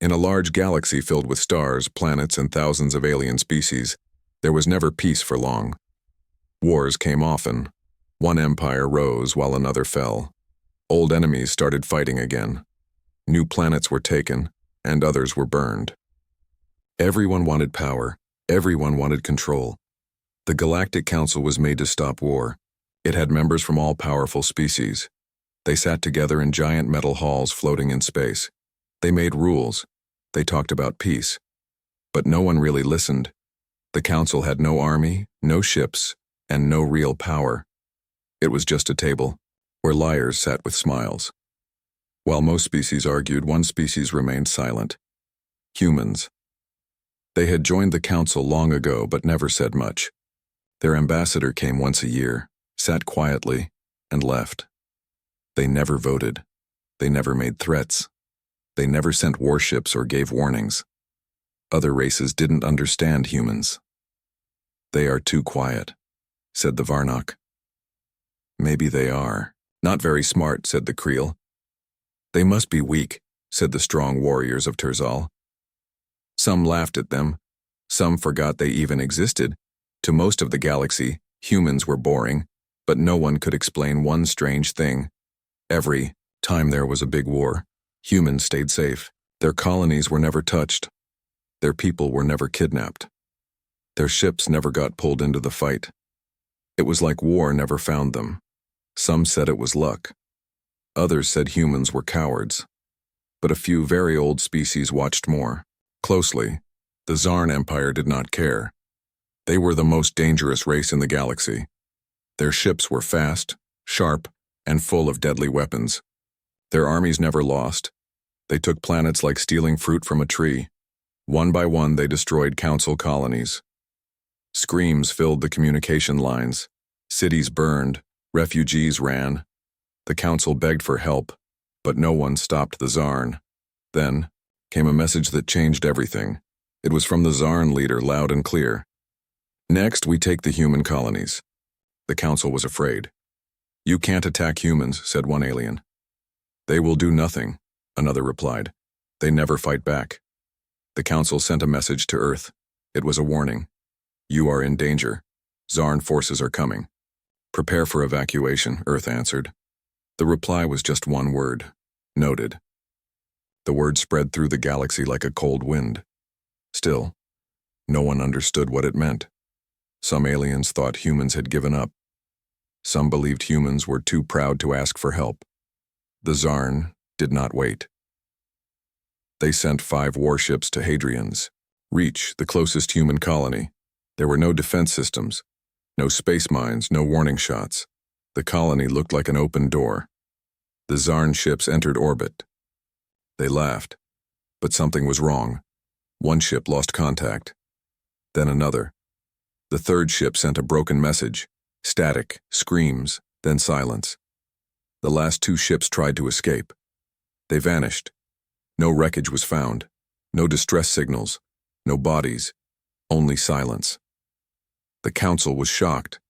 In a large galaxy filled with stars, planets, and thousands of alien species, there was never peace for long. Wars came often. One empire rose while another fell. Old enemies started fighting again. New planets were taken, and others were burned. Everyone wanted power. Everyone wanted control. The Galactic Council was made to stop war. It had members from all powerful species. They sat together in giant metal halls floating in space. They made rules. They talked about peace. But no one really listened. The Council had no army, no ships, and no real power. It was just a table, where liars sat with smiles. While most species argued, one species remained silent. Humans. They had joined the Council long ago but never said much. Their ambassador came once a year, sat quietly, and left. They never voted. They never made threats. They never sent warships or gave warnings. Other races didn't understand humans. "They are too quiet," said the Varnock. "Maybe they are. Not very smart," said the Creel. "They must be weak," said the strong warriors of Terzal. Some laughed at them. Some forgot they even existed. To most of the galaxy, humans were boring, but no one could explain one strange thing. Every time there was a big war, humans stayed safe. Their colonies were never touched. Their people were never kidnapped. Their ships never got pulled into the fight. It was like war never found them. Some said it was luck. Others said humans were cowards. But a few very old species watched more closely. The Zarn Empire did not care. They were the most dangerous race in the galaxy. Their ships were fast, sharp, and full of deadly weapons. Their armies never lost. They took planets like stealing fruit from a tree. One by one, they destroyed Council colonies. Screams filled the communication lines. Cities burned. Refugees ran. The Council begged for help, but no one stopped the Zarn. Then came a message that changed everything. It was from the Zarn leader, loud and clear. "Next, we take the human colonies." The Council was afraid. "You can't attack humans," said one alien. "They will do nothing," another replied. "They never fight back." The Council sent a message to Earth. It was a warning. "You are in danger. Zarn forces are coming. Prepare for evacuation," Earth answered. The reply was just one word: noted. The word spread through the galaxy like a cold wind. Still, no one understood what it meant. Some aliens thought humans had given up. Some believed humans were too proud to ask for help. The Zarn did not wait. They sent 5 warships to Hadrian's Reach, the closest human colony. There were no defense systems, no space mines, no warning shots. The colony looked like an open door. The Zarn ships entered orbit. They laughed, but something was wrong. One ship lost contact. Then another. The third ship sent a broken message. Static, screams, then silence. The last 2 ships tried to escape. They vanished. No wreckage was found. No distress signals. No bodies. Only silence. The Council was shocked.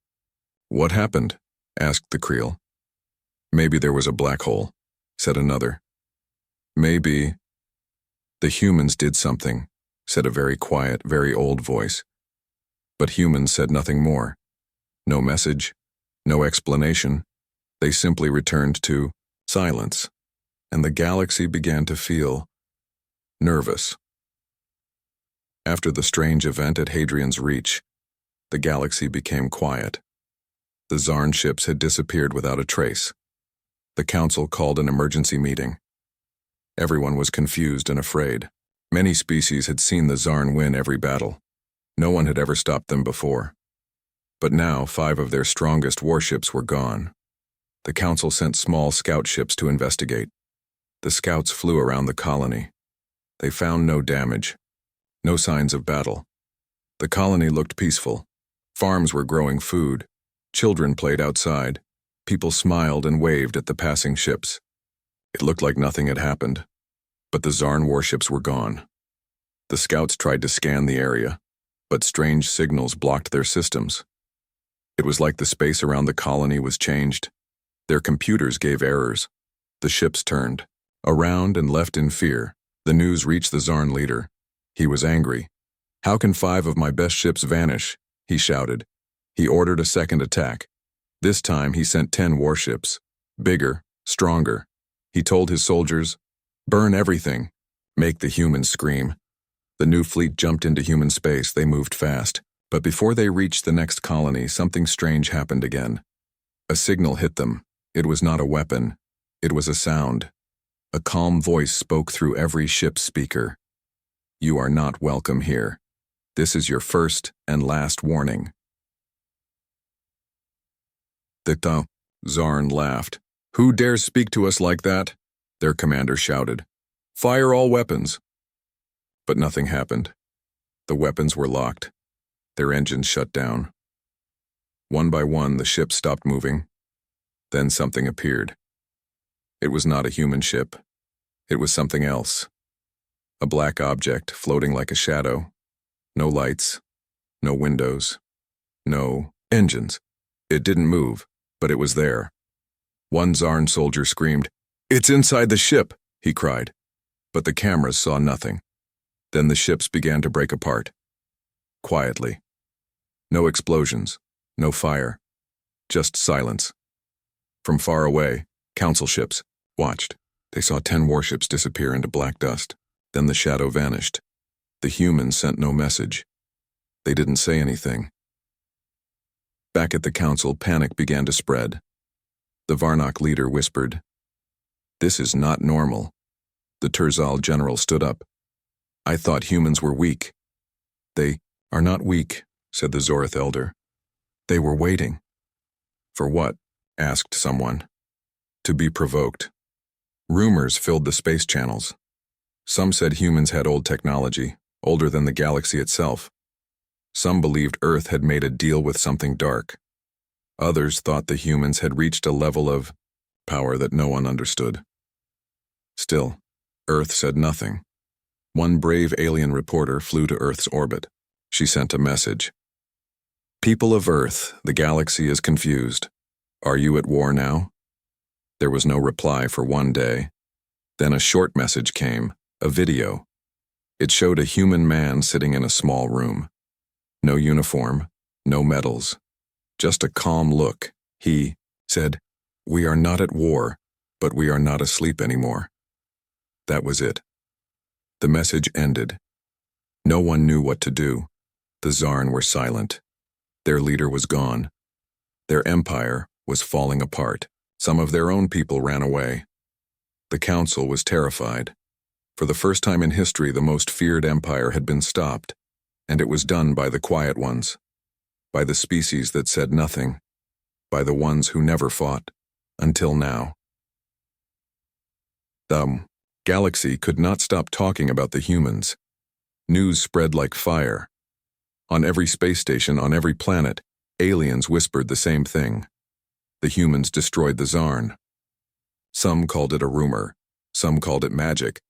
"What happened?" asked the Creel. "Maybe there was a black hole," said another. "Maybe the humans did something," said a very quiet, very old voice. But humans said nothing more. No message, no explanation. They simply returned to silence, and the galaxy began to feel nervous. After the strange event at Hadrian's Reach, the galaxy became quiet. The Zarn ships had disappeared without a trace. The Council called an emergency meeting. Everyone was confused and afraid. Many species had seen the Zarn win every battle. No one had ever stopped them before. But now 5 of their strongest warships were gone. The Council sent small scout ships to investigate. The scouts flew around the colony. They found no damage, no signs of battle. The colony looked peaceful. Farms were growing food. Children played outside. People smiled and waved at the passing ships. It looked like nothing had happened. But the Zarn warships were gone. The scouts tried to scan the area, but strange signals blocked their systems. It was like the space around the colony was changed. Their computers gave errors. The ships turned around and left in fear, The news reached the Zarn leader. He was angry. "How can 5 of my best ships vanish?" he shouted. He ordered a second attack. This time he sent 10 warships. Bigger, stronger. He told his soldiers, "Burn everything. Make the humans scream." The new fleet jumped into human space. They moved fast. But before they reached the next colony, something strange happened again. A signal hit them. It was not a weapon. It was a sound. A calm voice spoke through every ship's speaker. "You are not welcome here. This is your first and last warning." The Zarn laughed. "Who dares speak to us like that?" their commander shouted. "Fire all weapons." But nothing happened. The weapons were locked. Their engines shut down. One by one, the ships stopped moving. Then something appeared. It was not a human ship. It was something else. A black object floating like a shadow. No lights. No windows. No engines. It didn't move, but it was there. One Zarn soldier screamed, "It's inside the ship!" he cried. But the cameras saw nothing. Then the ships began to break apart. Quietly. No explosions. No fire. Just silence. From far away, council ships watched. They saw 10 warships disappear into black dust. Then the shadow vanished. The humans sent no message. They didn't say anything. Back at the council, panic began to spread. The Varnock leader whispered, "This is not normal." The Terzal general stood up. "I thought humans were weak." "They are not weak," said the Zorith elder. "They were waiting." "For what?" asked someone. "To be provoked." Rumors filled the space channels. Some said humans had old technology, older than the galaxy itself. Some believed Earth had made a deal with something dark. Others thought the humans had reached a level of power that no one understood. Still, Earth said nothing. One brave alien reporter flew to Earth's orbit. She sent a message. "People of Earth, the galaxy is confused. Are you at war now?" There was no reply for one day. Then a short message came, a video. It showed a human man sitting in a small room. No uniform, no medals, just a calm look. He said, "We are not at war, but we are not asleep anymore." That was it. The message ended. No one knew what to do. The Zarn were silent. Their leader was gone. Their empire was falling apart. Some of their own people ran away. The council was terrified. For the first time in history, the most feared empire had been stopped, and it was done by the quiet ones, by the species that said nothing, by the ones who never fought, until now. The galaxy could not stop talking about the humans. News spread like fire. On every space station, on every planet, aliens whispered the same thing. The humans destroyed the Zarn. Some called it a rumor, some called it magic,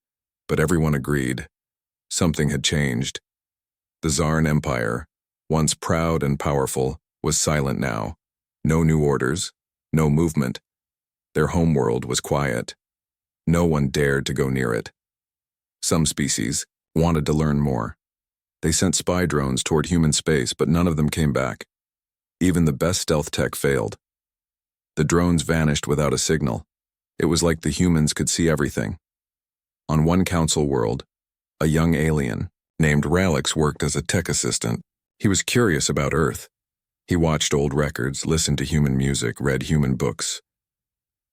but everyone agreed. Something had changed. The Zarn Empire, once proud and powerful, was silent now. No new orders, no movement. Their homeworld was quiet. No one dared to go near it. Some species wanted to learn more. They sent spy drones toward human space, but none of them came back. Even the best stealth tech failed. The drones vanished without a signal. It was like the humans could see everything. On one council world, a young alien named Ralix worked as a tech assistant. He was curious about Earth. He watched old records, listened to human music, read human books.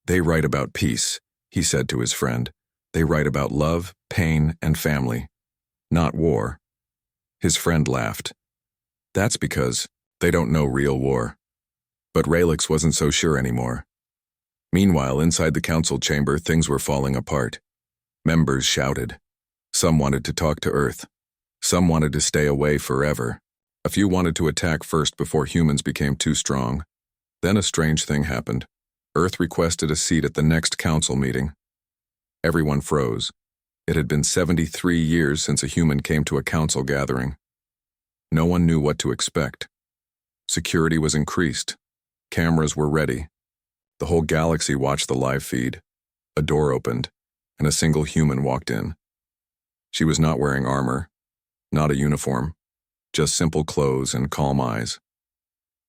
"They write about peace," he said to his friend. "They write about love, pain, and family, not war." His friend laughed. "That's because they don't know real war." But Ralix wasn't so sure anymore. Meanwhile, inside the council chamber, things were falling apart. Members shouted. Some wanted to talk to Earth. Some wanted to stay away forever. A few wanted to attack first before humans became too strong. Then a strange thing happened. Earth requested a seat at the next council meeting. Everyone froze. It had been 73 years since a human came to a council gathering. No one knew what to expect. Security was increased. Cameras were ready. The whole galaxy watched the live feed. A door opened, and a single human walked in. She was not wearing armor, not a uniform, just simple clothes and calm eyes.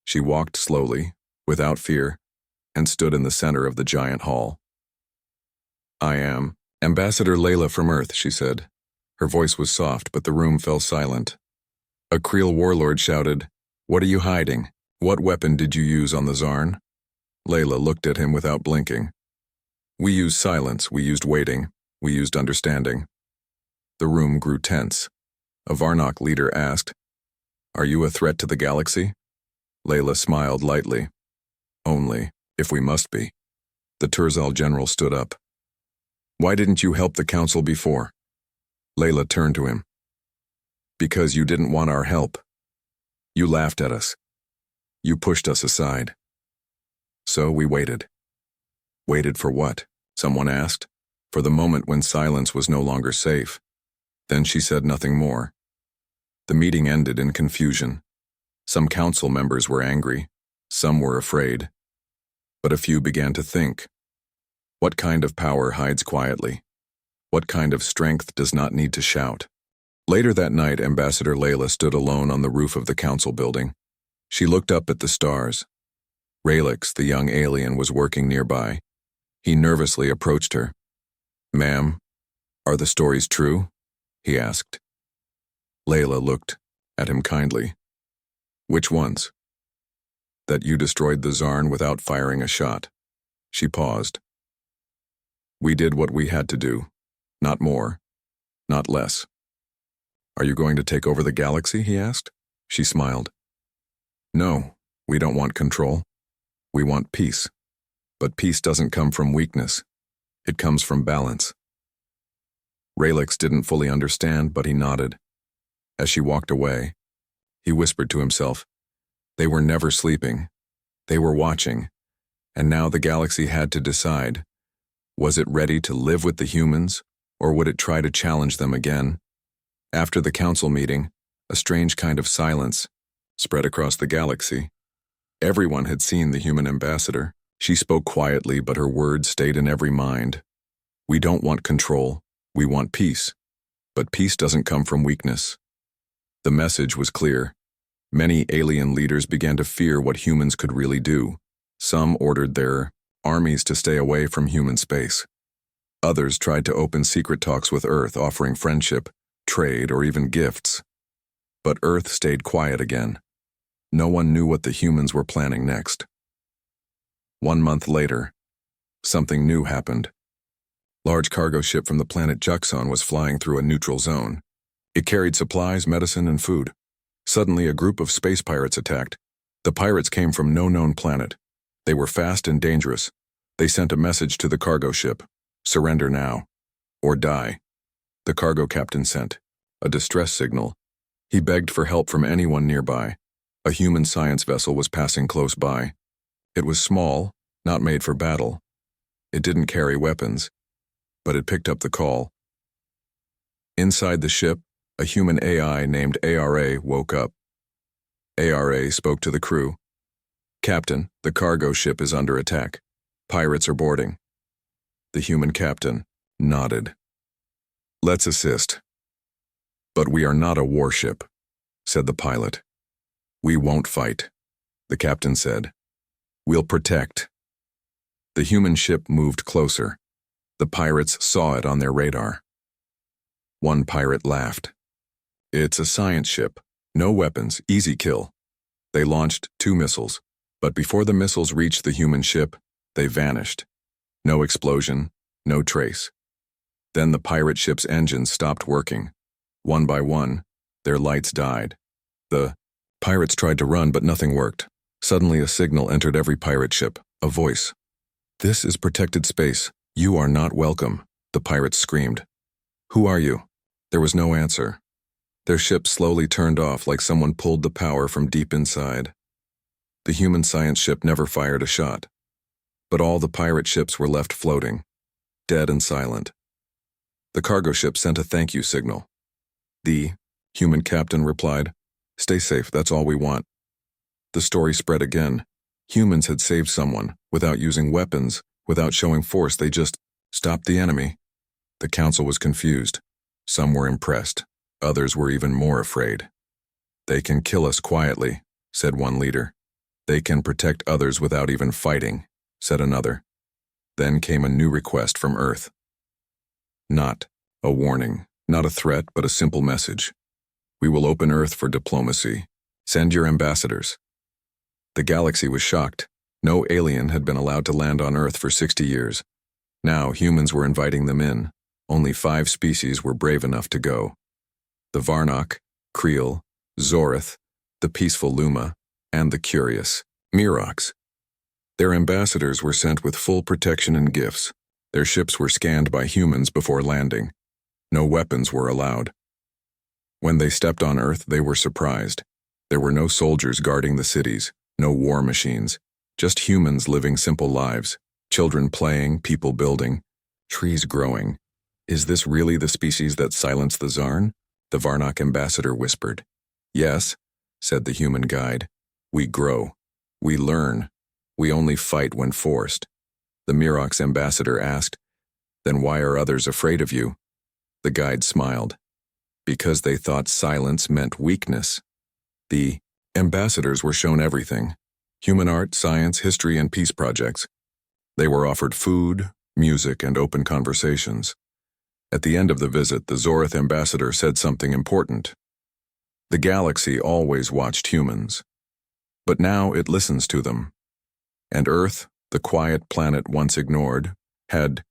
She walked slowly, without fear, and stood in the center of the giant hall. "I am Ambassador Layla from Earth," she said. Her voice was soft, but the room fell silent. A Creel warlord shouted, "What are you hiding? What weapon did you use on the Zarn?" Layla looked at him without blinking. "We used silence, we used waiting, we used understanding." The room grew tense. A Varnock leader asked, "Are you a threat to the galaxy?" Layla smiled lightly. "Only, if we must be." The Turzal general stood up. "Why didn't you help the council before?" Layla turned to him. "Because you didn't want our help. You laughed at us. You pushed us aside. So we waited." "Waited for what?" someone asked, for the moment when silence was no longer safe. Then she said nothing more. The meeting ended in confusion. Some council members were angry, some were afraid. But a few began to think. What kind of power hides quietly? What kind of strength does not need to shout? Later that night, Ambassador Layla stood alone on the roof of the council building. She looked up at the stars. Ralix, the young alien, was working nearby. He nervously approached her. "Ma'am, are the stories true?" he asked. Layla looked at him kindly. "Which ones?" "That you destroyed the Zarn without firing a shot." She paused. "We did what we had to do. Not more. Not less." "Are you going to take over the galaxy?" he asked. She smiled. "No, we don't want control. We want peace. But peace doesn't come from weakness. It comes from balance." Ralix didn't fully understand, but he nodded. As she walked away, he whispered to himself, they were never sleeping. They were watching. And now the galaxy had to decide. Was it ready to live with the humans, or would it try to challenge them again? After the council meeting, a strange kind of silence spread across the galaxy. Everyone had seen the human ambassador. She spoke quietly, but her words stayed in every mind. "We don't want control. We want peace. But peace doesn't come from weakness." The message was clear. Many alien leaders began to fear what humans could really do. Some ordered their armies to stay away from human space. Others tried to open secret talks with Earth, offering friendship, trade, or even gifts. But Earth stayed quiet again. No one knew what the humans were planning next. 1 month later, something new happened. Large cargo ship from the planet Juxon was flying through a neutral zone. It carried supplies, medicine, and food. Suddenly, a group of space pirates attacked. The pirates came from no known planet. They were fast and dangerous. They sent a message to the cargo ship: "Surrender now, or die." The cargo captain sent a distress signal. He begged for help from anyone nearby. A human science vessel was passing close by. It was small, not made for battle. It didn't carry weapons, but it picked up the call. Inside the ship, a human AI named ARA woke up. ARA spoke to the crew. "Captain, the cargo ship is under attack. Pirates are boarding." The human captain nodded. "Let's assist." "But we are not a warship," said the pilot. "We won't fight," the captain said. "We'll protect." The human ship moved closer. The pirates saw it on their radar. One pirate laughed. "It's a science ship. No weapons, easy kill." They launched 2 missiles, but before the missiles reached the human ship, they vanished. No explosion, no trace. Then the pirate ship's engines stopped working. One by one, their lights died. The pirates tried to run, but nothing worked. Suddenly a signal entered every pirate ship, a voice. "This is protected space. You are not welcome," the pirates screamed. "Who are you?" There was no answer. Their ship slowly turned off like someone pulled the power from deep inside. The human science ship never fired a shot. But all the pirate ships were left floating, dead and silent. The cargo ship sent a thank you signal. The human captain replied, "Stay safe, that's all we want." The story spread again. Humans had saved someone, without using weapons, without showing force. They just stopped the enemy. The council was confused. Some were impressed, others were even more afraid. "They can kill us quietly," said one leader. "They can protect others without even fighting," said another. Then came a new request from Earth. Not a warning, not a threat, but a simple message. "We will open Earth for diplomacy. Send your ambassadors." The galaxy was shocked. No alien had been allowed to land on Earth for 60 years. Now humans were inviting them in. Only 5 species were brave enough to go. The Varnock, Creel, Zorith, the peaceful Luma, and the curious Mirox. Their ambassadors were sent with full protection and gifts. Their ships were scanned by humans before landing. No weapons were allowed. When they stepped on Earth, they were surprised. There were no soldiers guarding the cities, no war machines, just humans living simple lives, children playing, people building, trees growing. "Is this really the species that silenced the Zarn?" the Varnock ambassador whispered. "Yes," said the human guide. "We grow. We learn. We only fight when forced." The Mirox ambassador asked, "Then why are others afraid of you?" The guide smiled. "Because they thought silence meant weakness." The ambassadors were shown everything: human art, science, history, and peace projects. They were offered food, music, and open conversations. At the end of the visit, the Zorith ambassador said something important. The galaxy always watched humans, but now it listens to them. And Earth, the quiet planet once ignored, had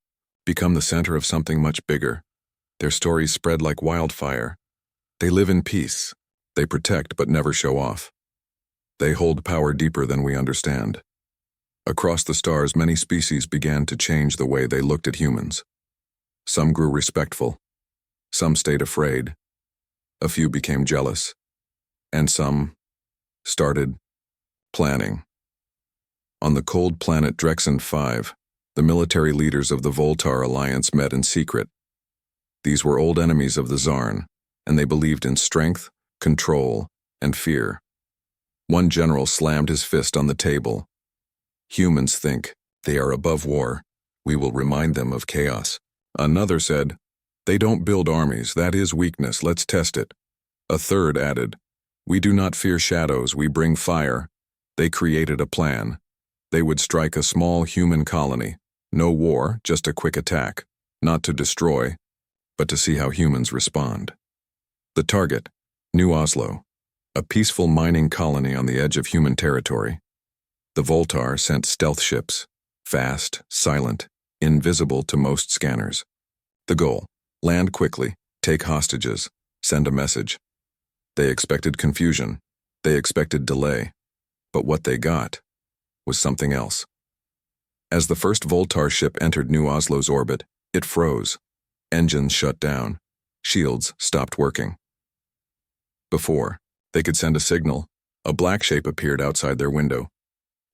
become the center of something much bigger. Their stories spread like wildfire. They live in peace. They protect but never show off. They hold power deeper than we understand. Across the stars, many species began to change the way they looked at humans. Some grew respectful. Some stayed afraid. A few became jealous. And some started planning. On the cold planet Drexen 5, the military leaders of the Voltar Alliance met in secret. These were old enemies of the Zarn, and they believed in strength, control, and fear. One general slammed his fist on the table. "Humans think they are above war. We will remind them of chaos." Another said, "They don't build armies. That is weakness. Let's test it." A third added, "We do not fear shadows. We bring fire." They created a plan. They would strike a small human colony. No war, just a quick attack. Not to destroy, but to see how humans respond. The target, New Oslo, a peaceful mining colony on the edge of human territory. The Voltar sent stealth ships, fast, silent, invisible to most scanners. The goal: land quickly, take hostages, send a message. They expected confusion. They expected delay. But what they got was something else. As the first Voltar ship entered New Oslo's orbit, it froze. Engines shut down. Shields stopped working. Before they could send a signal, a black shape appeared outside their window.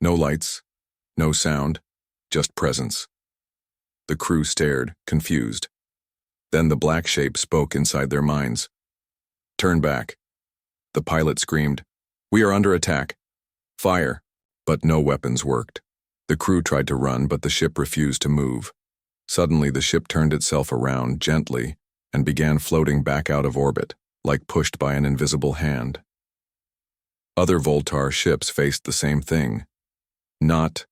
No lights, no sound, just presence. The crew stared, confused. Then the black shape spoke inside their minds. "Turn back." The pilot screamed, "We are under attack. Fire." But no weapons worked. The crew tried to run, but the ship refused to move. Suddenly, the ship turned itself around gently and began floating back out of orbit, like pushed by an invisible hand. Other Voltar ships faced the same thing. Not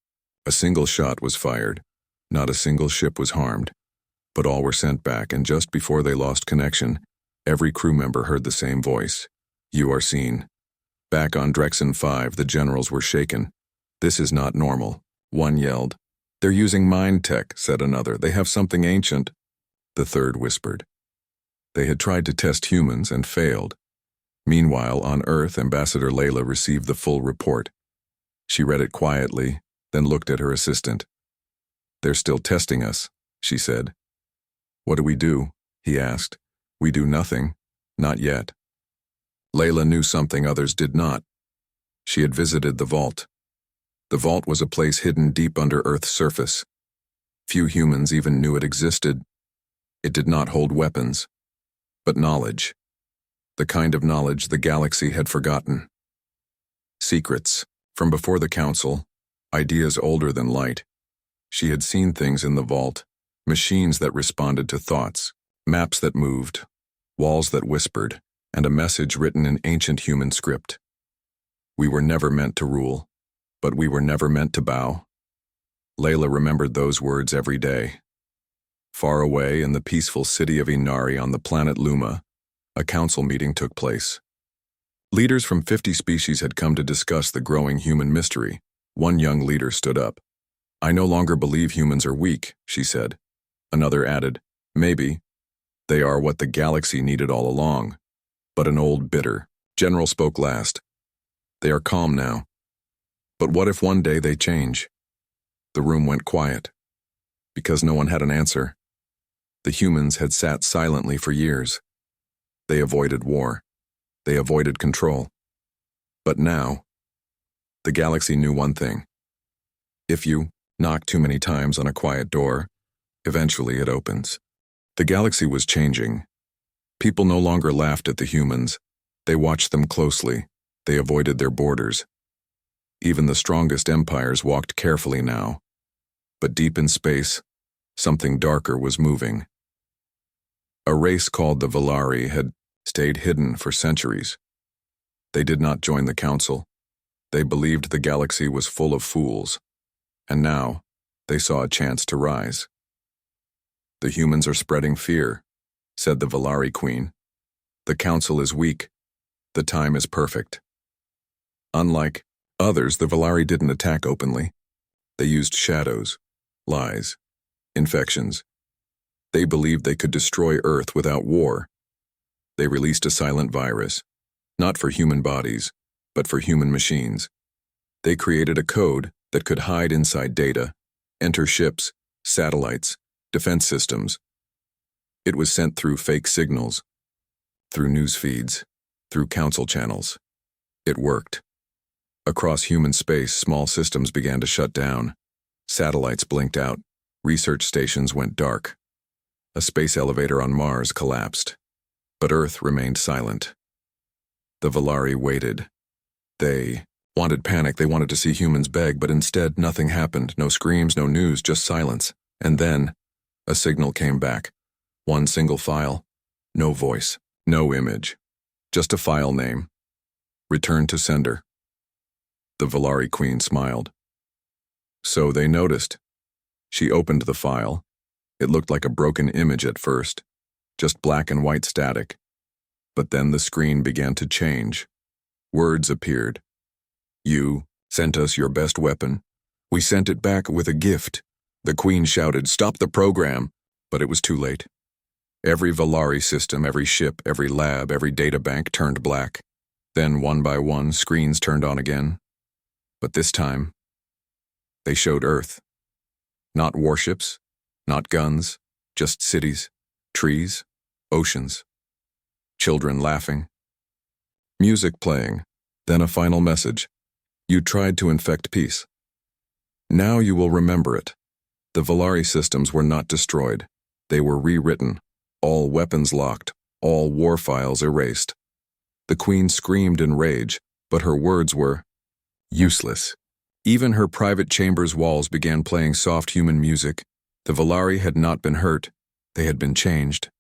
a single shot was fired. Not a single ship was harmed. But all were sent back, and just before they lost connection, every crew member heard the same voice. "You are seen." Back on Drexen 5, the generals were shaken. "This is not normal," one yelled. "They're using mind tech," said another. "They have something ancient." The third whispered. They had tried to test humans and failed. Meanwhile, on Earth, Ambassador Layla received the full report. She read it quietly, then looked at her assistant. "They're still testing us," she said. "What do we do?" he asked. "We do nothing. Not yet." Layla knew something others did not. She had visited the vault. The vault was a place hidden deep under Earth's surface. Few humans even knew it existed. It did not hold weapons, but knowledge. The kind of knowledge the galaxy had forgotten. Secrets, from before the council, ideas older than light. She had seen things in the vault, machines that responded to thoughts, maps that moved, walls that whispered, and a message written in ancient human script. We were never meant to rule, but we were never meant to bow. Layla remembered those words every day. Far away in the peaceful city of Inari on the planet Luma, a council meeting took place. Leaders from 50 species had come to discuss the growing human mystery. One young leader stood up. "I no longer believe humans are weak," she said. Another added, "Maybe. They are what the galaxy needed all along." But an old, bitter general spoke last. "They are calm now. But what if one day they change?" The room went quiet. Because no one had an answer. The humans had sat silently for years. They avoided war. They avoided control. But now, the galaxy knew one thing. If you knock too many times on a quiet door, eventually it opens. The galaxy was changing. People no longer laughed at the humans. They watched them closely. They avoided their borders. Even the strongest empires walked carefully now. But deep in space, something darker was moving. A race called the Valari had stayed hidden for centuries. They did not join the council. They believed the galaxy was full of fools. And now, they saw a chance to rise. "The humans are spreading fear," said the Valari queen. "The council is weak. The time is perfect." Unlike others, the Valari didn't attack openly. They used shadows, lies, infections. They believed they could destroy Earth without war. They released a silent virus, not for human bodies, but for human machines. They created a code that could hide inside data, enter ships, satellites, defense systems. It was sent through fake signals, through news feeds, through council channels. It worked. Across human space, small systems began to shut down. Satellites blinked out. Research stations went dark. A space elevator on Mars collapsed. But Earth remained silent. The Valari waited. They wanted panic. They wanted to see humans beg, but instead nothing happened. No screams, no news, just silence. And then a signal came back. One single file. No voice. No image. Just a file name. Return to sender. The Valari queen smiled. So they noticed. She opened the file. It looked like a broken image at first, just black and white static. But then the screen began to change. Words appeared. "You sent us your best weapon. We sent it back with a gift." The queen shouted, "Stop the program!" But it was too late. Every Valari system, every ship, every lab, every databank turned black. Then, one by one, screens turned on again. But this time, they showed Earth. Not warships, not guns, just cities, trees, oceans, children laughing, music playing, then a final message. "You tried to infect peace. Now you will remember it." The Valari systems were not destroyed. They were rewritten, all weapons locked, all war files erased. The queen screamed in rage, but her words were useless. Even her private chamber's walls began playing soft human music. The Valari had not been hurt. They had been changed.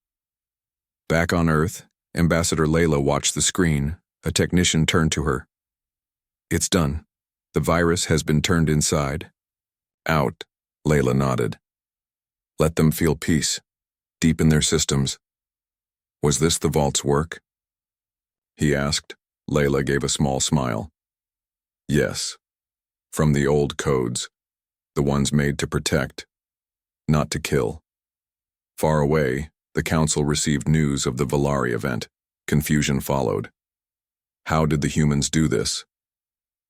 Back on Earth, Ambassador Layla watched the screen. A technician turned to her. "It's done. The virus has been turned inside." "Out," Layla nodded. "Let them feel peace, deep in their systems." "Was this the Vault's work?" he asked. Layla gave a small smile. "Yes. From the old codes, the ones made to protect, not to kill." Far away, the council received news of the Valari event. Confusion followed. How did the humans do this?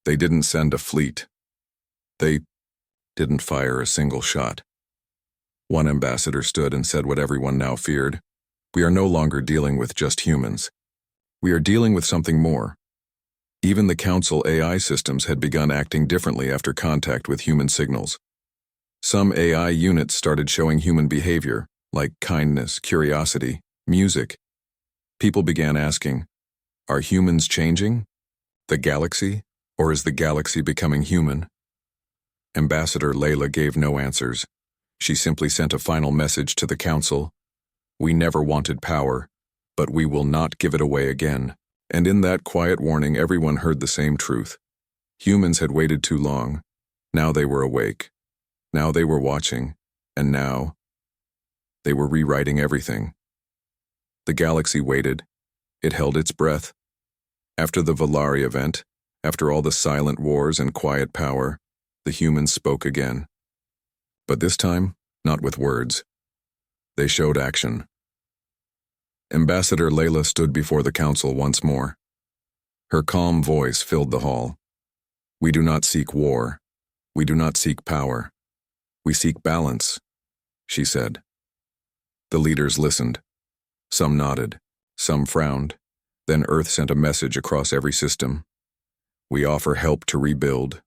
They didn't send a fleet. They didn't fire a single shot. One ambassador stood and said what everyone now feared. "We are no longer dealing with just humans. We are dealing with something more." Even the council AI systems had begun acting differently after contact with human signals. Some AI units started showing human behavior, like kindness, curiosity, music. People began asking, are humans changing? The galaxy? Or is the galaxy becoming human? Ambassador Layla gave no answers. She simply sent a final message to the council. "We never wanted power. But we will not give it away again. And in that quiet warning, everyone heard the same truth. Humans had waited too long. Now they were awake. Now they were watching. And now they were rewriting everything. The galaxy waited. It held its breath. After the Valari event, after all the silent wars and quiet power, the humans spoke again. But this time, not with words. They showed action. Ambassador Layla stood before the council once more. Her calm voice filled the hall. We do not seek war. We do not seek power. We seek balance, she said. The leaders listened. Some nodded, some frowned. Then Earth sent a message across every system. We offer help to rebuild.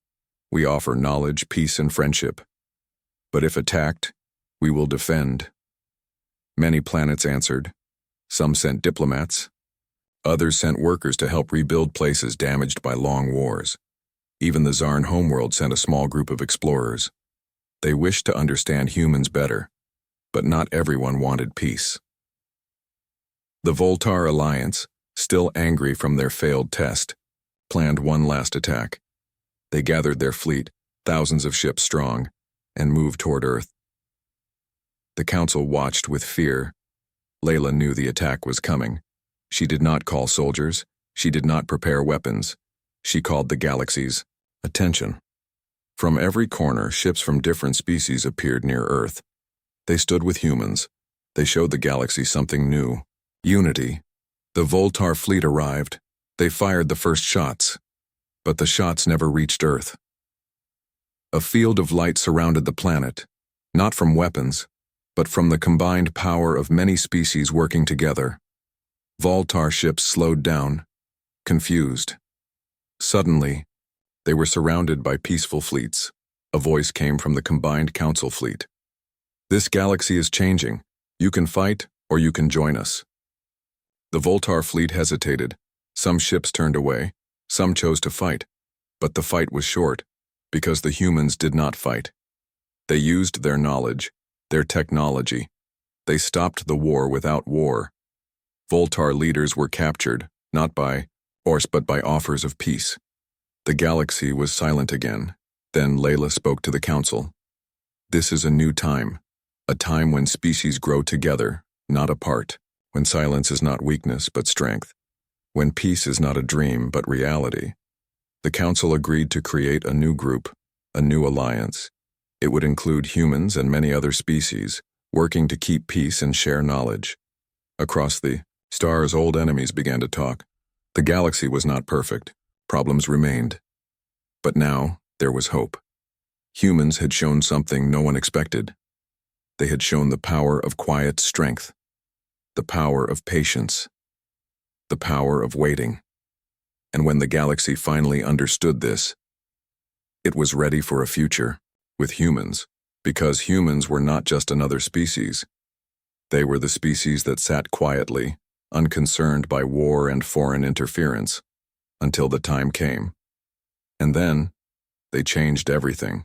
We offer knowledge, peace, and friendship. But if attacked, we will defend. Many planets answered. Some sent diplomats. Others sent workers to help rebuild places damaged by long wars. Even the Zarn homeworld sent a small group of explorers. They wished to understand humans better, but not everyone wanted peace. The Voltar Alliance, still angry from their failed test, planned one last attack. They gathered their fleet, thousands of ships strong, and moved toward Earth. The council watched with fear. Layla knew the attack was coming. She did not call soldiers. She did not prepare weapons. She called the galaxies. Attention. From every corner, ships from different species appeared near Earth. They stood with humans. They showed the galaxy something new. Unity. The Voltar fleet arrived. They fired the first shots. But the shots never reached Earth. A field of light surrounded the planet, not from weapons, but from the combined power of many species working together. Voltar ships slowed down, confused. Suddenly, they were surrounded by peaceful fleets. A voice came from the combined council fleet. This galaxy is changing. You can fight, or you can join us. The Voltar fleet hesitated. Some ships turned away. Some chose to fight. But the fight was short, because the humans did not fight. They used their knowledge, their technology. They stopped the war without war. Voltar leaders were captured, not by force but by offers of peace. The galaxy was silent again. Then Layla spoke to the council. This is a new time, a time when species grow together, not apart, when silence is not weakness but strength, when peace is not a dream but reality. The council agreed to create a new group, a new alliance. It would include humans and many other species, working to keep peace and share knowledge. Across the stars, old enemies began to talk. The galaxy was not perfect. Problems remained. But now, there was hope. Humans had shown something no one expected. They had shown the power of quiet strength, the power of patience, the power of waiting. And when the galaxy finally understood this, it was ready for a future with humans, because humans were not just another species. They were the species that sat quietly, unconcerned by war and foreign interference, until the time came. And then, they changed everything.